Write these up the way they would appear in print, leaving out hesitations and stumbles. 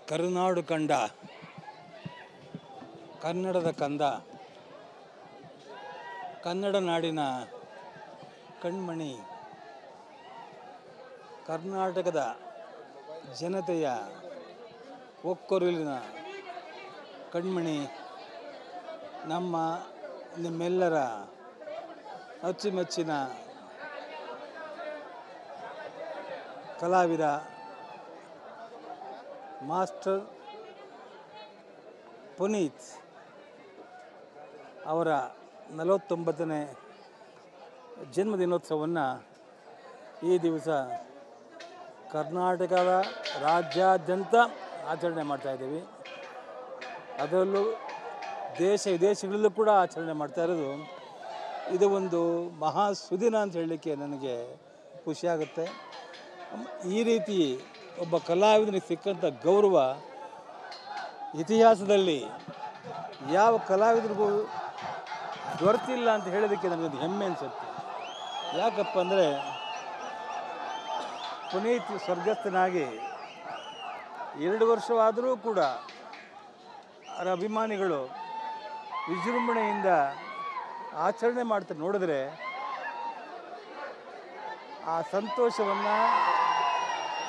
ಕರುನಾಡು ಕಂಡ ಕನ್ನಡದ ಕಂದ, ಕನ್ನಡ ನಾಡಿನ ಕಣ್ಮಣಿ, ಕರ್ನಾಟಕದ ಜನತೆಯ ಒಕ್ಕೊರಲಿನ ಕಣ್ಮಣಿ, ನಿಮ್ಮೆಲ್ಲರ ಅಚ್ಚುಮೆಚ್ಚಿನ ಕಲಾವಿದ ಮಾಸ್ಟರ್ ಪುನೀತ್ ಅವರ 49ನೇ ಜನ್ಮದಿನೋತ್ಸವವನ್ನು ಈ ದಿವಸ ಕರ್ನಾಟಕದ ರಾಜ್ಯಾದ್ಯಂತ ಆಚರಣೆ ಮಾಡ್ತಾಯಿದ್ದೀವಿ. ಅದರಲ್ಲೂ ದೇಶ ವಿದೇಶಗಳಲ್ಲೂ ಕೂಡ ಆಚರಣೆ ಮಾಡ್ತಾ ಇರೋದು. ಇದು ಒಂದು ಮಹಾ ಸುದಿನ ಅಂತ ಹೇಳಲಿಕ್ಕೆ ನನಗೆ ಖುಷಿಯಾಗುತ್ತೆ. ಈ ರೀತಿ ಒಬ್ಬ ಕಲಾವಿದನಿಗೆ ಸಿಕ್ಕಂಥ ಗೌರವ ಇತಿಹಾಸದಲ್ಲಿ ಯಾವ ಕಲಾವಿದರಿಗೂ ದೊರೆತಿಲ್ಲ ಅಂತ ಹೇಳೋದಕ್ಕೆ ನನಗೊಂದು ಹೆಮ್ಮೆ ಅನಿಸುತ್ತೆ. ಯಾಕಪ್ಪ ಅಂದರೆ ಪುನೀತ್ ಸ್ವರ್ಗಸ್ಥನಾಗಿ 2 ವರ್ಷವಾದರೂ ಕೂಡ ಅವರ ಅಭಿಮಾನಿಗಳು ವಿಜೃಂಭಣೆಯಿಂದ ಆಚರಣೆ ಮಾಡ್ತಾ ನೋಡಿದ್ರೆ ಆ ಸಂತೋಷವನ್ನು,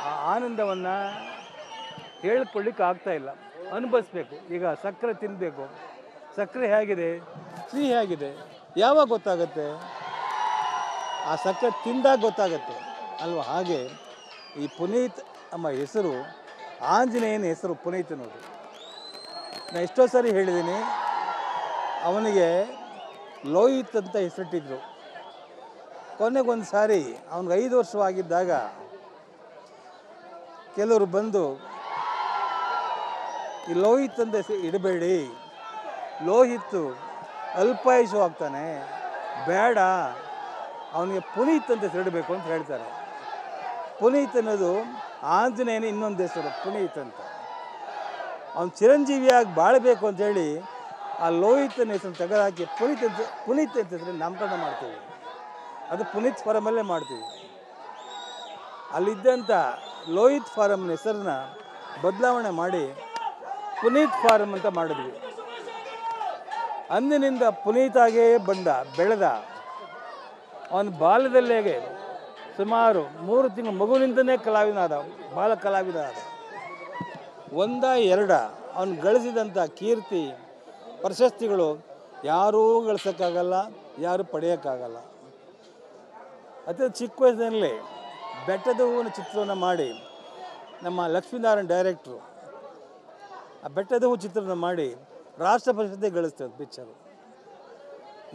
ಆ ಆನಂದವನ್ನು ಹೇಳ್ಕೊಳ್ಳಿಕ್ಕೆ ಆಗ್ತಾಯಿಲ್ಲ. ಅನುಭವಿಸ್ಬೇಕು. ಈಗ ಸಕ್ಕರೆ ತಿನ್ನಬೇಕು. ಸಕ್ಕರೆ ಹೇಗಿದೆ, ಸಿಹಿ ಹೇಗಿದೆ ಯಾವಾಗ ಗೊತ್ತಾಗುತ್ತೆ? ಆ ಸಕ್ಕರೆ ತಿಂದಾಗ ಗೊತ್ತಾಗತ್ತೆ ಅಲ್ವ? ಹಾಗೆ ಈ ಪುನೀತ್ ಎಂಬ ಹೆಸರು ಆಂಜನೇಯನ ಹೆಸರು ಪುನೀತ್ ಅನ್ನೋದು. ನಾನು ಎಷ್ಟೋ ಸಾರಿ ಹೇಳಿದ್ದೀನಿ, ಅವನಿಗೆ ಲೋಹಿತ್ ಅಂತ ಹೆಸರಿಟ್ಟಿದ್ರು. ಕೊನೆಗೊಂದು ಸಾರಿ ಅವನಿಗೆ 5 ವರ್ಷವಾಗಿದ್ದಾಗ ಕೆಲವರು ಬಂದು ಈ ಲೋಹಿತ್ ಅಂತ ಇಡಬೇಡಿ, ಲೋಹಿತ್ ಅಲ್ಪಾಯುಷು ಆಗ್ತಾನೆ, ಬೇಡ, ಅವನಿಗೆ ಪುನೀತ್ ಅಂತ ಹೆಸರಿಡಬೇಕು ಅಂತ ಹೇಳ್ತಾರೆ. ಪುನೀತ್ ಅನ್ನೋದು ಆಂಜನೇಯನ ಇನ್ನೊಂದು ಹೆಸರು ಪುನೀತ್ ಅಂತ. ಅವನು ಚಿರಂಜೀವಿಯಾಗಿ ಬಾಳಬೇಕು ಅಂಥೇಳಿ ಆ ಲೋಹಿತನ ಹೆಸರು ತೆಗೆದುಹಾಕಿ ಪುನೀತ್ ಅಂತ ಹೆಸರು ನಾಮಕರಣ ಮಾಡ್ತೀವಿ. ಅದು ಪುನೀತ್ ಫಾರಮಲ್ಲೇ ಮಾಡ್ತೀವಿ. ಅಲ್ಲಿದ್ದಂಥ ಲೋಹಿತ್ ಫಾರಮ್ನ ಹೆಸರನ್ನ ಬದಲಾವಣೆ ಮಾಡಿ ಪುನೀತ್ ಫಾರಮ್ ಅಂತ ಮಾಡಿದ್ವಿ. ಅಂದಿನಿಂದ ಪುನೀತಾಗೇ ಬೆಳೆದ ಅವನ ಬಾಲ್ಯದಲ್ಲೇ ಸುಮಾರು 3 ತಿಂಗಳು ಮಗುವಿನಿಂದನೇ ಕಲಾವಿದನಾದ, ಬಾಲ ಕಲಾವಿದ ಆದ. 1-2 ಅವನು ಗಳಿಸಿದಂಥ ಕೀರ್ತಿ ಪ್ರಶಸ್ತಿಗಳು ಯಾರೂ ಗಳಿಸೋಕ್ಕಾಗಲ್ಲ, ಯಾರೂ ಪಡೆಯೋಕ್ಕಾಗಲ್ಲ. ಅತಿ ಚಿಕ್ಕ ವಯಸ್ಸಿನಲ್ಲಿ ಬೆಟ್ಟದ ಹೂವಿನ ಚಿತ್ರವನ್ನು ಮಾಡಿ ನಮ್ಮ ಲಕ್ಷ್ಮೀನಾರಾಯಣ ಡೈರೆಕ್ಟ್ರು ಆ ಬೆಟ್ಟದ ಹೂವು ಚಿತ್ರವನ್ನು ಮಾಡಿ ರಾಷ್ಟ್ರ ಪ್ರಶಸ್ತಿ ಗಳಿಸ್ತದೆ ಪಿಕ್ಚರು.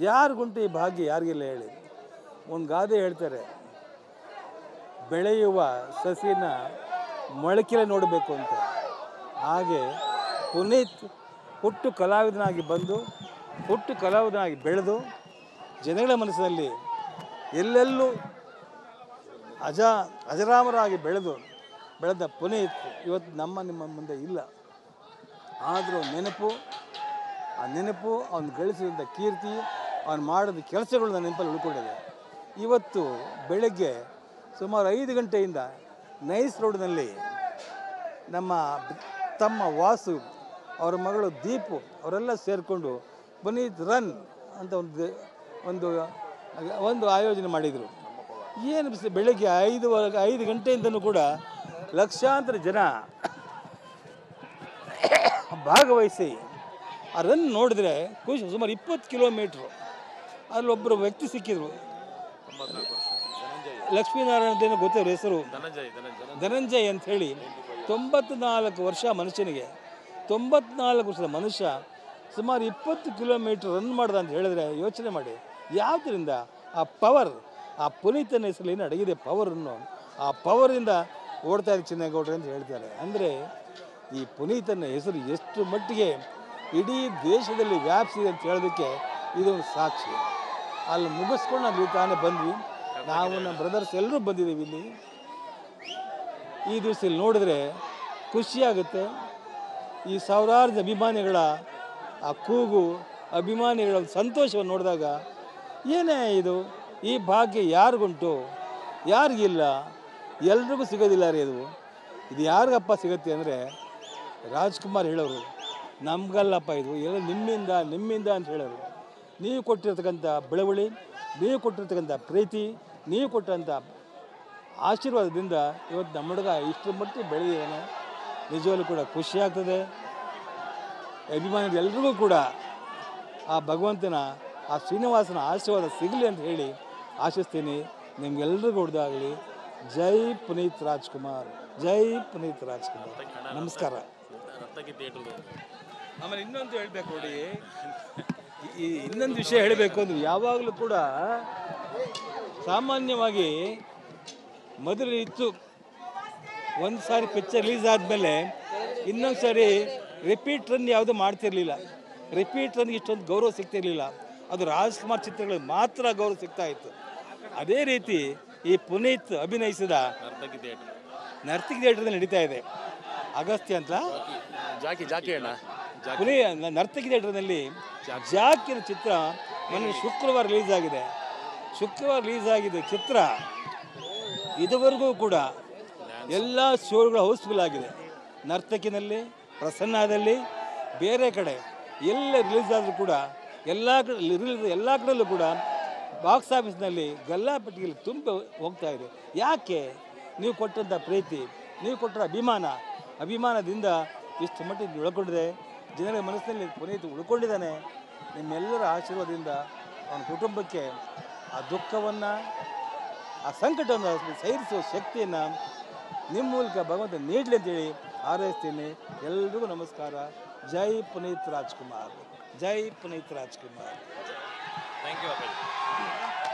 ಯಾರಿಗುಂಟು ಈ ಭಾಗ್ಯ? ಯಾರಿಗಿಲ್ಲ ಹೇಳಿ? ಒಂದು ಗಾದೆ ಹೇಳ್ತಾರೆ, ಬೆಳೆಯುವ ಸಸಿನ ಮೊಳಕೆಲೆ ನೋಡಬೇಕು ಅಂತ. ಹಾಗೆ ಪುನೀತ್ ಹುಟ್ಟು ಕಲಾವಿದನಾಗಿ ಬಂದು, ಹುಟ್ಟು ಕಲಾವಿದನಾಗಿ ಬೆಳೆದು, ಜನಗಳ ಮನಸ್ಸಿನಲ್ಲಿ ಎಲ್ಲೆಲ್ಲೂ ಅಜರಾಮರಾಗಿ ಬೆಳೆದ ಪುನೀತ್ ಇವತ್ತು ನಿಮ್ಮ ಮುಂದೆ ಇಲ್ಲ. ಆದರೂ ಆ ನೆನಪು ಅವನು ಗಳಿಸಿದಂಥ ಕೀರ್ತಿ, ಅವನು ಮಾಡಿದ ಕೆಲಸಗಳು ನನ್ನ ನೆನಪಲ್ಲಿ ಉಳ್ಕೊಂಡಿದೆ. ಇವತ್ತು ಬೆಳಗ್ಗೆ ಸುಮಾರು 5 ಗಂಟೆಯಿಂದ ನೈಸ್ ರೋಡ್ನಲ್ಲಿ ನಮ್ಮ ತಮ್ಮ ವಾಸು, ಅವರ ಮಗಳು ದೀಪು ಅವರೆಲ್ಲ ಸೇರಿಕೊಂಡು ಪುನೀತ್ ರನ್ ಅಂತ ಒಂದು ಆಯೋಜನೆ ಮಾಡಿದರು. ಏನು ಬೆಳಗ್ಗೆ 5 ಗಂಟೆಯಿಂದನೂ ಕೂಡ ಲಕ್ಷಾಂತರ ಜನ ಭಾಗವಹಿಸಿ ಆ ರನ್ ನೋಡಿದ್ರೆ ಖುಷಿ. ಸುಮಾರು 20 ಕಿಲೋಮೀಟ್ರು. ಅಲ್ಲೊಬ್ಬರು ವ್ಯಕ್ತಿ ಸಿಕ್ಕಿದ್ರು, ಲಕ್ಷ್ಮೀನಾರಾಯಣದೇನೋ ಗೊತ್ತಿರೋ ಹೆಸರು, ಧನಂಜಯ್ ಅಂಥೇಳಿ. 94 ವರ್ಷ ಮನುಷ್ಯನಿಗೆ, 94 ವರ್ಷದ ಮನುಷ್ಯ ಸುಮಾರು 20 ಕಿಲೋಮೀಟ್ರ್ ರನ್ ಮಾಡ್ದ ಅಂತ ಹೇಳಿದ್ರೆ ಯೋಚನೆ ಮಾಡಿ. ಯಾವುದರಿಂದ? ಆ ಪವರ್, ಆ ಪುನೀತನ ಹೆಸರಲ್ಲಿ ಏನು ಅಡಗಿದೆ ಪವರನ್ನು, ಆ ಪವರಿಂದ ಓಡ್ತಾ ಇದ್ದ ಚಿನ್ನೇಗೌಡ್ರೆ ಅಂತ ಹೇಳ್ತಾರೆ. ಅಂದರೆ ಈ ಪುನೀತನ ಹೆಸರು ಎಷ್ಟು ಮಟ್ಟಿಗೆ ಇಡೀ ದೇಶದಲ್ಲಿ ವ್ಯಾಪಿಸಿದೆ ಅಂತ ಹೇಳೋದಕ್ಕೆ ಇದೊಂದು ಸಾಕ್ಷಿ. ಅಲ್ಲಿ ಮುಗಿಸ್ಕೊಂಡು ಅಲ್ಲಿ ತಾನೇ ಬಂದ್ವಿ. ನಾವು ನಮ್ಮ ಬ್ರದರ್ಸ್ ಎಲ್ಲರೂ ಬಂದಿದ್ದೀವಿ ಇಲ್ಲಿ. ಈ ದಿವಸ ಇಲ್ಲಿ ನೋಡಿದ್ರೆ ಖುಷಿಯಾಗುತ್ತೆ. ಈ ಸಾವಿರಾರು ಅಭಿಮಾನಿಗಳ ಆ ಕೂಗು, ಅಭಿಮಾನಿಗಳ ಸಂತೋಷವನ್ನು ನೋಡಿದಾಗ ಏನೇ ಇದು, ಈ ಭಾಗ್ಯ ಯಾರಿಗುಂಟು, ಯಾರಿಗಿಲ್ಲ, ಎಲ್ರಿಗೂ ಸಿಗೋದಿಲ್ಲ ರೀ. ಇದು ಇದು ಯಾರಿಗಪ್ಪ ಸಿಗುತ್ತೆ ಅಂದರೆ ರಾಜ್ಕುಮಾರ್ ಹೇಳೋರು, ನಮಗಲ್ಲಪ್ಪ ಇದು ಎಲ್ಲ ನಿಮ್ಮಿಂದ ಅಂತ ಹೇಳೋರು. ನೀವು ಕೊಟ್ಟಿರ್ತಕ್ಕಂಥ ಬೆಳವಳಿ, ನೀವು ಕೊಟ್ಟಿರ್ತಕ್ಕಂಥ ಪ್ರೀತಿ, ನೀವು ಕೊಟ್ಟಂಥ ಆಶೀರ್ವಾದದಿಂದ ಇವತ್ತು ನಮ್ಮ ಹುಡುಗ ಇಷ್ಟರ ಮಟ್ಟಿಗೆ ಬೆಳೆದಿದ್ದಾನೆ. ನಿಜವಾಗ್ಲೂ ಕೂಡ ಖುಷಿ ಆಗ್ತದೆ. ಅಭಿಮಾನಿಗಳೆಲ್ರಿಗೂ ಕೂಡ ಆ ಭಗವಂತನ, ಆ ಶ್ರೀನಿವಾಸನ ಆಶೀರ್ವಾದ ಸಿಗಲಿ ಅಂತ ಹೇಳಿ ಆಶಿಸ್ತೀನಿ. ನಿಮ್ಗೆಲ್ರಿಗೂ ಹೊಡೆದಾಗಲಿ. ಜೈ ಪುನೀತ್ ರಾಜ್ಕುಮಾರ್, ಜೈ ಪುನೀತ್ ರಾಜ್ಕುಮಾರ್. ನಮಸ್ಕಾರ. ಆಮೇಲೆ ಇನ್ನೊಂದು ಹೇಳಬೇಕು ನೋಡಿ, ಈ ಇನ್ನೊಂದು ವಿಷಯ ಹೇಳಬೇಕು ಅಂದರೆ, ಯಾವಾಗಲೂ ಕೂಡ ಸಾಮಾನ್ಯವಾಗಿ ಮೊದಲು ಇತ್ತು, ಒಂದು ಸಾರಿ ಪಿಕ್ಚರ್ ರಿಲೀಸ್ ಆದಮೇಲೆ ಇನ್ನೊಂದು ಸಾರಿ ರಿಪೀಟ್ ರನ್ ಯಾವುದೂ ಮಾಡ್ತಿರಲಿಲ್ಲ. ರಿಪೀಟ್ ರನ್ಗೆ ಇಷ್ಟೊಂದು ಗೌರವ ಸಿಗ್ತಿರಲಿಲ್ಲ. ಅದು ರಾಜ್ಕುಮಾರ್ ಚಿತ್ರಗಳಿಗೆ ಮಾತ್ರ ಗೌರವ ಸಿಗ್ತಾ ಇತ್ತು. ಅದೇ ರೀತಿ ಈ ಪುನೀತ್ ಅಭಿನಯಿಸಿದ ನರ್ತಕಿ ಥಿಯೇಟ್ರಲ್ಲಿ ನಡೀತಾ ಇದೆ. ಅಗಸ್ತ್ಯ ಅಂತ ನರ್ತಕಿ ಥಿಯೇಟ್ರ್ನಲ್ಲಿ ಜಾಕಿನ ಚಿತ್ರ ಮೊನ್ನೆ ಶುಕ್ರವಾರ ರಿಲೀಸ್ ಆಗಿದೆ. ಶುಕ್ರವಾರ ರಿಲೀಸ್ ಆಗಿದೆ ಚಿತ್ರ ಇದುವರೆಗೂ ಕೂಡ ಎಲ್ಲ ಶೋಗಳು ಹೌಸ್ಫುಲ್ ಆಗಿದೆ. ನರ್ತಕಿನಲ್ಲಿ, ಪ್ರಸನ್ನದಲ್ಲಿ, ಬೇರೆ ಕಡೆ ಎಲ್ಲ ರಿಲೀಸ್ ಆದರೂ ಕೂಡ ಎಲ್ಲ ಕಡೆಯಲ್ಲೂ ಕೂಡ ಬಾಕ್ಸ್ ಆಫೀಸ್ನಲ್ಲಿ ಗಲ್ಲಾಪಟ್ಟಿಗೆಯಲ್ಲಿ ತುಂಬ ಹೋಗ್ತಾ ಇದೆ. ಯಾಕೆ? ನೀವು ಕೊಟ್ಟಂಥ ಪ್ರೀತಿ, ನೀವು ಕೊಟ್ಟರ ಅಭಿಮಾನದಿಂದ ಇಷ್ಟು ಮಟ್ಟಿಗೆ ಉಳ್ಕೊಂಡಿದೆ. ಜನರ ಮನಸ್ಸಿನಲ್ಲಿ ಪುನೀತ್ ಉಳ್ಕೊಂಡಿದ್ದಾನೆ. ನಿಮ್ಮೆಲ್ಲರ ಆಶೀರ್ವಾದದಿಂದ ಅವನ ಕುಟುಂಬಕ್ಕೆ ಆ ದುಃಖವನ್ನು, ಆ ಸಂಕಟವನ್ನು ಸಹಿಸುವ ಶಕ್ತಿಯನ್ನು ನಿಮ್ಮ ಮೂಲಕ ಭಗವಂತ ನೀಡಲಿ ಅಂತೇಳಿ ಹಾರೈಸ್ತೀನಿ. ಎಲ್ರಿಗೂ ನಮಸ್ಕಾರ. ಜೈ ಪುನೀತ್ ರಾಜ್ಕುಮಾರ್, ಜೈ ಪುನೀತ್ ರಾಜ್ಕುಮಾರ್. Thank you.